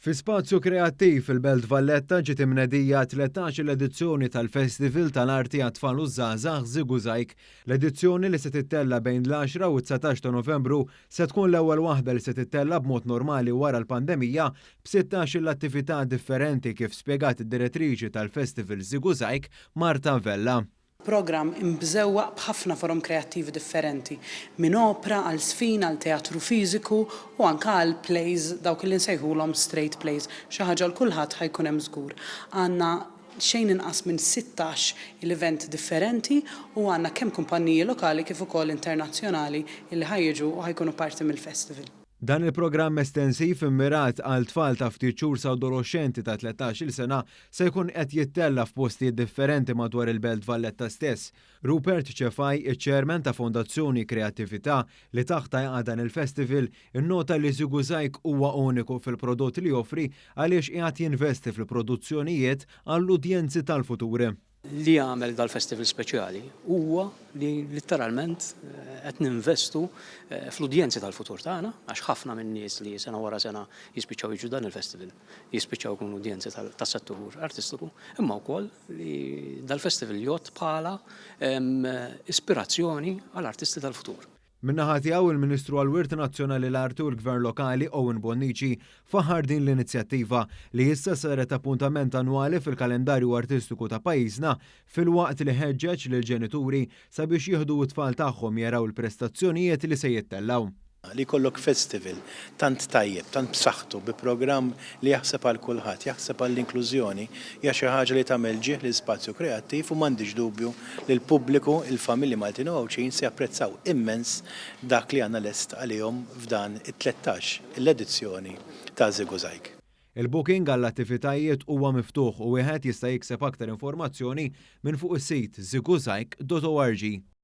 Fi spazju kreattiv fil-Belt Valletta ġiet imnedija 13 l-edizzjoni tal-Festival tal-Arti għat-tfal u żgħażagħ Żiggużajk. L-edizzjoni li se tittella bejn l-10 u 19 ta' Novembru se tkun l-ewwel waħda li se tittella b'mod normali wara l-pandemija b'16 l-attività differenti kif spjegat id-direttriċi tal-Festival Żiggużajk Marta Vella. Program imbżewwaq b'ħafna forom kreattivi differenti, minn opra għal sfin għal teatru fiżiku u anke għal plays dawk li nsejħulhom straight plays, xi ħaġa l kulħadd ħajkun hemm żgur. Għandna xejn inqas minn 16 il-event differenti u għandna kemm kumpaniji lokali kif ukoll internazzjonali li ħajjiġu u ħajkunu parti mill-festival. Dan il-programm estensiv immirat għal tfal ta' ftit xhur sa' adolescenti ta' 13-il sena se jkun qed jittella f'postijiet differenti madwar il-Belt Valletta stess. Rupert Ċefaj, iċ-chairman ta' Fondazzjoni Kreattività li taħta jaqa' dan il-festival, innota li Żiggużajk huwa uniku fil-prodott li joffri għaliex qiegħed jinvesti fil-produzzjonijiet għall-udjenzi tal-futur. Li għamel dal-festival speċjali huwa li letteralment qed ninvestu fl-udjenzi tal-futur tagħna għax ħafna minn nies li sena wara sena jispiċċaw jiġu dan il-festival, jispiċċaw jkunu udjenzi tas-settur artistiku, imma wkoll li dal-festival jgħod bħala ispirazzjoni għall-artisti tal-futur. Min-naħa tiegħu il-Ministru għall-Wirt Nazzjonali l-Arti u l-Gvern Lokali Owen Bonnici faħar din l-inizjattiva li issa saret appuntament annwali fil-kalendarju artistiku ta' pajjiżna filwaqt li ħeġġeġ lil ġenituri sabiex jieħdu t-tfal tagħhom jaraw il-prestazzjonijiet li se jittellaw. Li kollok festival tant tajjeb, tant b'saħħtu bi programm li jaħseb għal kulħadd, jaħseb għall inklużjoni hija xi ħaġa li tagħmel ġieħ l-ispazju kreattiv u m'għandix dubju li l-pubbliku, il-familji Maltin u Ewċin se japprezzaw immens dak li għandna lest għalihom f'dan it-13 l-edizzjoni ta' Żiggużajk. Il-booking għall-attivitajiet huwa miftuħ u wieħed jista' jikseb aktar informazzjoni minn fuq is-sit żiggużajk.org.